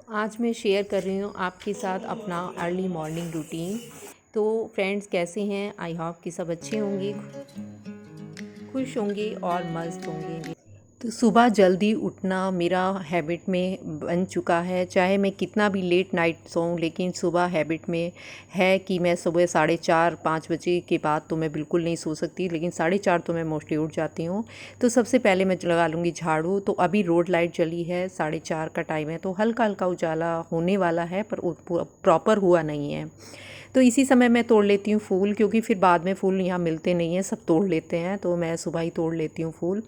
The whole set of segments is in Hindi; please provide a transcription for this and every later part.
आज मैं शेयर कर रही हूँ आपके साथ अपना अर्ली मॉर्निंग रूटीन। तो फ्रेंड्स, कैसे हैं? आई होप कि सब अच्छे होंगे, खुश होंगे और मस्त होंगे। तो सुबह जल्दी उठना मेरा हैबिट में बन चुका है। चाहे मैं कितना भी लेट नाइट सोऊं, लेकिन सुबह हैबिट में है कि मैं सुबह 4:30-5 बजे के बाद तो मैं बिल्कुल नहीं सो सकती, लेकिन 4:30 तो मैं मोस्टली उठ जाती हूँ। तो सबसे पहले मैं लगा लूँगी झाड़ू। तो अभी रोड लाइट जली है, 4:30 का टाइम है, तो हल्का हल्का उजाला होने वाला है, पर प्रॉपर हुआ नहीं है। तो इसी समय मैं तोड़ लेती हूँ फूल, क्योंकि फिर बाद में फूल यहाँ मिलते नहीं हैं, सब तोड़ लेते हैं, तो मैं सुबह ही तोड़ लेती हूँ फूल।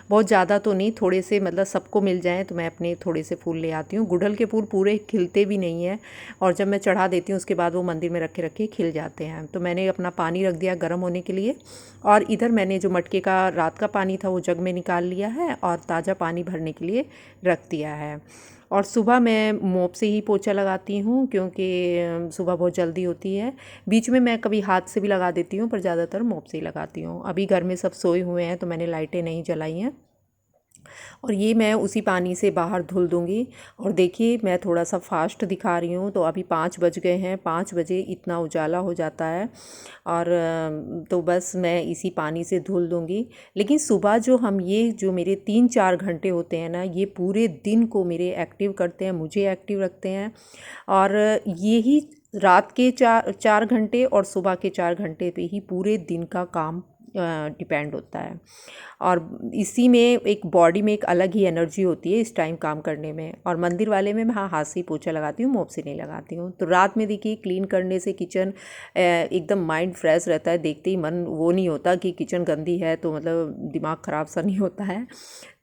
बहुत ज़्यादा तो नहीं, थोड़े से, मतलब सबको मिल जाएँ तो मैं अपने थोड़े से फूल ले आती हूँ। गुड़हल के फूल पूरे खिलते भी नहीं हैं, और जब मैं चढ़ा देती हूँ उसके बाद वो मंदिर में रखे रखे खिल जाते हैं। तो मैंने अपना पानी रख दिया गर्म होने के लिए, और इधर मैंने जो मटके का रात का पानी था वो जग में निकाल लिया है और ताज़ा पानी भरने के लिए रख दिया है। और सुबह मैं मोप से ही पोछा लगाती हूँ, क्योंकि सुबह बहुत जल्दी होती है। बीच में मैं कभी हाथ से भी लगा देती हूँ, पर ज़्यादातर मोप से ही लगाती हूँ। अभी घर में सब सोए हुए हैं तो मैंने लाइटें नहीं जलाई हैं, और ये मैं उसी पानी से बाहर धुल दूँगी। और देखिए, मैं थोड़ा सा फास्ट दिखा रही हूँ, तो अभी 5 बज गए हैं। 5 बजे इतना उजाला हो जाता है, और तो बस मैं इसी पानी से धुल दूँगी। लेकिन सुबह जो जो मेरे 3-4 घंटे होते हैं ना, ये पूरे दिन को मेरे एक्टिव करते हैं, मुझे एक्टिव रखते हैं। और यही रात के 4 4 घंटे और सुबह के 4 घंटे पे ही पूरे दिन का काम डिपेंड होता है। और इसी में एक बॉडी में एक अलग ही एनर्जी होती है इस टाइम काम करने में। और मंदिर वाले में मैं हाथ से ही पोछा लगाती हूँ, मोप से नहीं लगाती हूँ। तो रात में देखिए, क्लीन करने से किचन एकदम माइंड फ्रेश रहता है। देखते ही मन वो नहीं होता कि किचन गंदी है, तो मतलब दिमाग ख़राब सा नहीं होता है।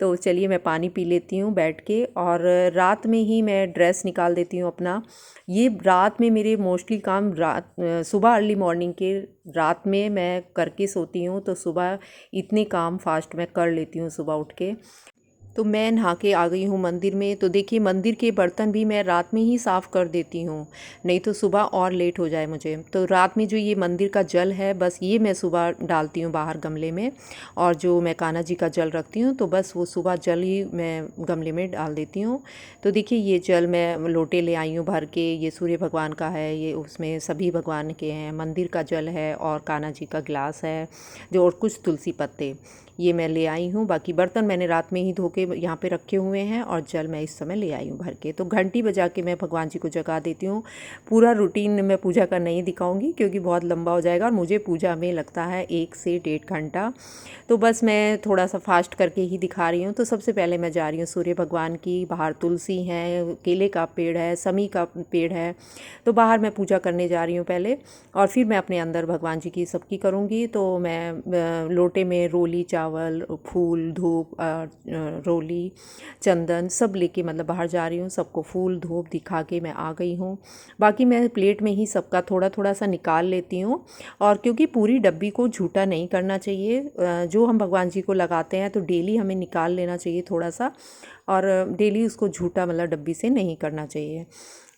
तो चलिए, मैं पानी पी लेती हूँ बैठ के, और रात में ही मैं ड्रेस निकाल देती हूँ अपना। ये रात में मेरे मोस्टली काम सुबह अर्ली मॉर्निंग के रात में मैं करके सोती हूँ, तो सुबह इतने काम फास्ट मैं कर लेती हूँ सुबह उठ के। तो मैं नहा के आ गई हूँ मंदिर में। तो देखिए, मंदिर के बर्तन भी मैं रात में ही साफ़ कर देती हूँ, नहीं तो सुबह और लेट हो जाए मुझे। तो रात में जो ये मंदिर का जल है, बस ये मैं सुबह डालती हूँ बाहर गमले में। और जो मैं कान्हा जी का जल रखती हूँ, तो बस वो सुबह जल ही मैं गमले में डाल देती हूँ। तो देखिए, ये जल मैं लोटे ले आई हूँ भर के। ये सूर्य भगवान का है, ये उसमें सभी भगवान के हैं। मंदिर का जल है, और कान्हा जी का गिलास है जो, और कुछ तुलसी पत्ते, ये मैं ले आई हूँ। बाकी बर्तन मैंने रात में ही धो के यहाँ पे रखे हुए हैं, और जल मैं इस समय ले आई हूँ भर के। तो घंटी बजा के मैं भगवान जी को जगा देती हूँ। पूरा रूटीन मैं पूजा का नहीं दिखाऊंगी, क्योंकि बहुत लंबा हो जाएगा, और मुझे पूजा में लगता है 1 से 1.5 घंटा। तो बस मैं थोड़ा सा फास्ट करके ही दिखा रही हूँ। तो सबसे पहले मैं जा रही हूँ सूर्य भगवान की, बाहर तुलसी है, केले का पेड़ है, समी का पेड़ है, तो बाहर मैं पूजा करने जा रही हूँ पहले। और फिर मैं अपने अंदर भगवान जी की सबकी करूँगी। तो मैं लोटे में रोली, चावल, फूल, धूप, रोली, चंदन सब लेके मतलब बाहर जा रही हूँ। सबको फूल धूप दिखा के मैं आ गई हूँ। बाकी मैं प्लेट में ही सबका थोड़ा थोड़ा सा निकाल लेती हूँ, और क्योंकि पूरी डब्बी को झूठा नहीं करना चाहिए। जो हम भगवान जी को लगाते हैं, तो डेली हमें निकाल लेना चाहिए थोड़ा सा, और डेली उसको झूठा मतलब डब्बी से नहीं करना चाहिए।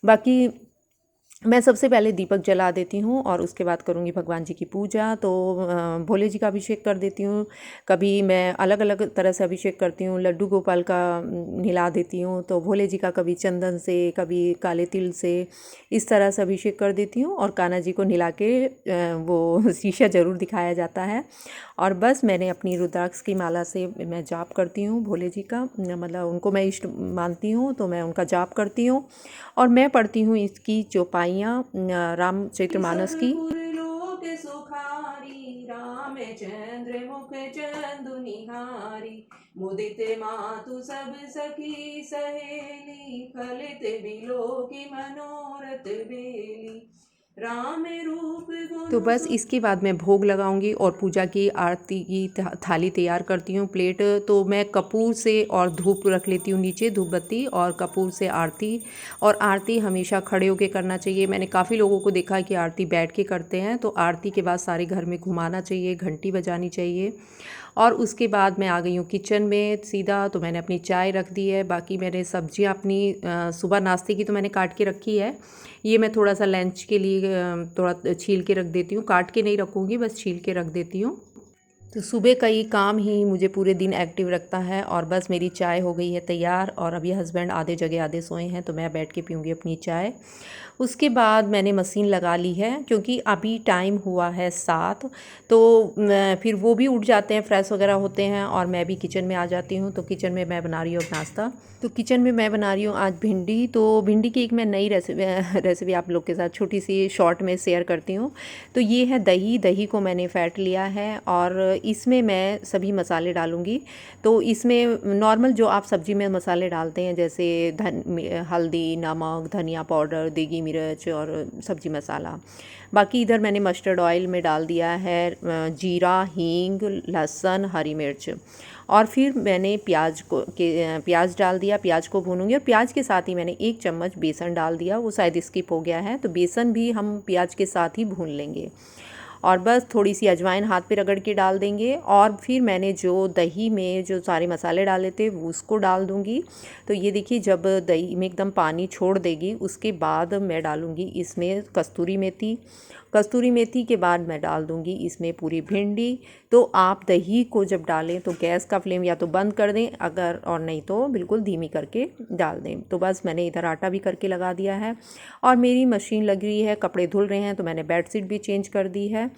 बाकी मैं सबसे पहले दीपक जला देती हूँ, और उसके बाद करूँगी भगवान जी की पूजा। तो भोले जी का अभिषेक कर देती हूँ। कभी मैं अलग अलग तरह से अभिषेक करती हूँ। लड्डू गोपाल का हिला देती हूँ, तो भोले जी का कभी चंदन से, कभी काले तिल से, इस तरह से अभिषेक कर देती हूँ। और कान्हा जी को नहला के वो शीशा ज़रूर दिखाया जाता है। और बस मैंने अपनी रुद्राक्ष की माला से मैं जाप करती हूँ भोले जी का, मतलब उनको मैं इष्ट मानती हूँ, तो मैं उनका जाप करती हूँ। और मैं पढ़ती हूँ इसकी चौपाइयाँ रामचरितमानस की। सुखारी रामचंद्र मुख चंदु निहारी, मुदित मातु सब सखी सहेली, फलित बिलो की मनोरथ बेली, राम रूप तो बस इसके बाद मैं भोग लगाऊंगी, और पूजा की आरती की थाली तैयार करती हूँ। प्लेट तो मैं कपूर से और धूप रख लेती हूँ नीचे, धूप बत्ती और कपूर से आरती। और आरती हमेशा खड़े होके करना चाहिए। मैंने काफ़ी लोगों को देखा है कि आरती बैठ के करते हैं, तो आरती के बाद सारे घर में घुमाना चाहिए, घंटी बजानी चाहिए। और उसके बाद मैं आ गई हूँ किचन में सीधा। तो मैंने अपनी चाय रख दी है। बाकी मैंने सब्जियाँ अपनी सुबह नाश्ते की तो मैंने काट के रखी है। ये मैं थोड़ा सा लंच के लिए थोड़ा छील के रख देती हूँ, काट के नहीं रखूँगी, बस छील के रख देती हूँ। तो सुबह का ये काम ही मुझे पूरे दिन एक्टिव रखता है। और बस मेरी चाय हो गई है तैयार और अभी हस्बैंड आधे जगह आधे सोए हैं, तो मैं बैठ के पीऊँगी अपनी चाय। उसके बाद मैंने मशीन लगा ली है क्योंकि अभी टाइम हुआ है 7, तो फिर वो भी उठ जाते हैं, फ्रेश वगैरह होते हैं और मैं भी किचन में आ जाती हूँ। तो किचन में मैं बना रही हूँ नाश्ता। तो किचन में मैं बना रही हूँ आज भिंडी। तो भिंडी की एक मैं नई रेसिपी आप लोग के साथ छोटी सी शॉर्ट में शेयर करती हूँ। तो ये है दही। दही को मैंने फ़ैट लिया है और इसमें मैं सभी मसाले डालूँगी। तो इसमें नॉर्मल जो आप सब्ज़ी में मसाले डालते हैं, जैसे हल्दी, नमक, धनिया पाउडर, देगी मिर्च और सब्ज़ी मसाला। बाकी इधर मैंने मस्टर्ड ऑयल में डाल दिया है जीरा, हींग, लहसुन, हरी मिर्च। और फिर मैंने प्याज डाल दिया। प्याज को भूनूंगी और प्याज के साथ ही मैंने 1 चम्मच बेसन डाल दिया, वो शायद स्किप हो गया है, तो बेसन भी हम प्याज के साथ ही भून लेंगे। और बस थोड़ी सी अजवाइन हाथ पे रगड़ के डाल देंगे। और फिर मैंने जो दही में जो सारे मसाले डाले थे वो उसको डाल दूंगी। तो ये देखिए, जब दही में एकदम पानी छोड़ देगी उसके बाद मैं डालूंगी इसमें कस्तूरी मेथी। कस्तूरी मेथी के बाद मैं डाल दूंगी इसमें पूरी भिंडी। तो आप दही को जब डालें तो गैस का फ्लेम या तो बंद कर दें, अगर और नहीं तो बिल्कुल धीमी करके डाल दें। तो बस मैंने इधर आटा भी करके लगा दिया है और मेरी मशीन लग रही है, कपड़े धुल रहे हैं, तो मैंने बेडशीट भी चेंज कर दी है।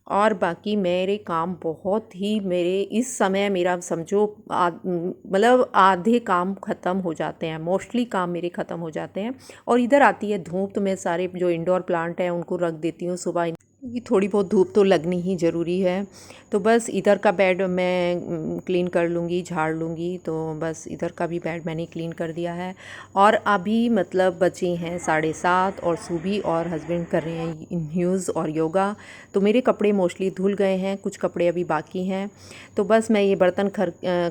और बाकी मेरे काम बहुत ही, मेरे इस समय मेरा समझो मतलब आधे काम ख़त्म हो जाते हैं, मोस्टली काम मेरे ख़त्म हो जाते हैं। और इधर आती है धूप, तो मैं सारे जो इंडोर प्लांट हैं उनको रख देती हूँ सुबह, क्योंकि थोड़ी बहुत धूप तो लगनी ही ज़रूरी है। तो बस इधर का बेड मैं क्लीन कर लूँगी, झाड़ लूँगी। तो बस इधर का भी बेड मैंने क्लीन कर दिया है। और अभी मतलब बचे हैं 7:30 और सुबह और हस्बैंड कर रहे हैं न्यूज़ और योगा। तो मेरे कपड़े मोस्टली धुल गए हैं, कुछ कपड़े अभी बाकी हैं। तो बस मैं ये बर्तन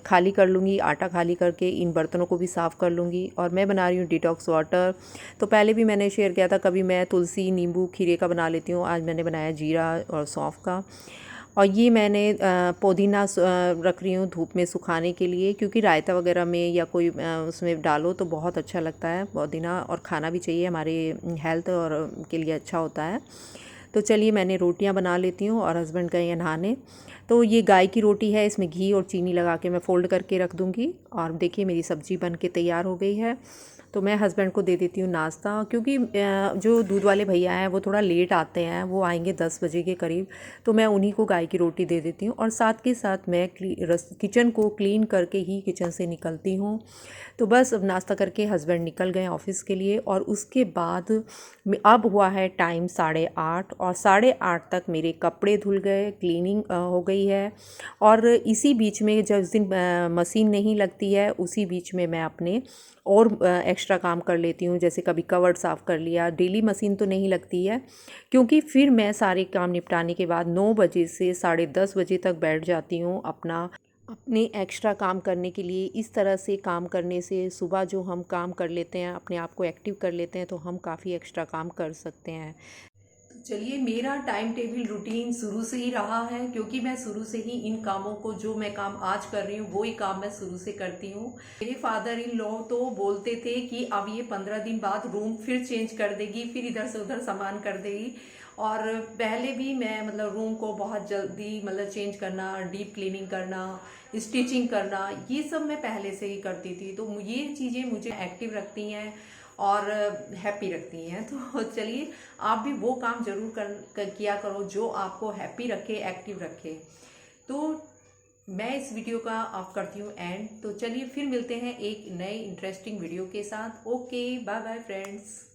खाली कर लूँगी, आटा खाली करके इन बर्तनों को भी साफ़ कर लूँगी। और मैं बना रही हूँ डिटॉक्स वाटर। तो पहले भी मैंने शेयर किया था, कभी मैं तुलसी, नींबू, खीरे का बना लेती हूँ। आज मैंने बनाया जीरा और सौंफ का। और ये मैंने पुदीना रख रही हूँ धूप में सुखाने के लिए, क्योंकि रायता वगैरह में या कोई उसमें डालो तो बहुत अच्छा लगता है पुदीना, और खाना भी चाहिए, हमारे हेल्थ और के लिए अच्छा होता है। तो चलिए मैंने रोटियां बना लेती हूँ और हस्बैंड गए हैं नहाने। तो ये गाय की रोटी है, इसमें घी और चीनी लगा के मैं फ़ोल्ड करके रख दूँगी। और देखिए मेरी सब्ज़ी बन के तैयार हो गई है। तो मैं हस्बैंड को दे देती हूँ नाश्ता, क्योंकि जो दूध वाले भैया हैं वो थोड़ा लेट आते हैं, वो आएंगे 10 बजे के करीब। तो मैं उन्हीं को गाय की रोटी दे देती हूँ और साथ के साथ मैं किचन को क्लीन करके ही किचन से निकलती हूँ। तो बस अब नाश्ता करके हस्बैंड निकल गए ऑफ़िस के लिए। और उसके बाद अब हुआ है टाइम 8:30 और 8:30 तक मेरे कपड़े धुल गए, क्लीनिंग हो गई है। और इसी बीच में जब जिस दिन मशीन नहीं लगती है उसी बीच में मैं अपने और एक्स्ट्रा काम कर लेती हूँ, जैसे कभी कवर्ड साफ़ कर लिया। डेली मशीन तो नहीं लगती है, क्योंकि फिर मैं सारे काम निपटाने के बाद 9 बजे से 10:30 बजे तक बैठ जाती हूँ अपने एक्स्ट्रा काम करने के लिए। इस तरह से काम करने से सुबह जो हम काम कर लेते हैं, अपने आप को एक्टिव कर लेते हैं, तो हम काफ़ी एक्स्ट्रा काम कर सकते हैं। तो चलिए, मेरा टाइम टेबल रूटीन शुरू से ही रहा है, क्योंकि मैं शुरू से ही इन कामों को, जो मैं काम आज कर रही हूँ वो ही काम मैं शुरू से करती हूँ। मेरे फादर इन लॉ तो बोलते थे कि अब ये 15 दिन बाद रूम फिर चेंज कर देगी, फिर इधर से उधर सामान कर देगी। और पहले भी मैं मतलब रूम को बहुत जल्दी मतलब चेंज करना, डीप क्लीनिंग करना, स्टिचिंग करना, ये सब मैं पहले से ही करती थी। तो ये चीज़ें मुझे एक्टिव रखती हैं और हैप्पी रखती हैं। तो चलिए, आप भी वो काम जरूर किया करो जो आपको हैप्पी रखे, एक्टिव रखे। तो मैं इस वीडियो का ऑफ करती हूँ एंड। तो चलिए फिर मिलते हैं एक नए इंटरेस्टिंग वीडियो के साथ। Okay, bye bye friends.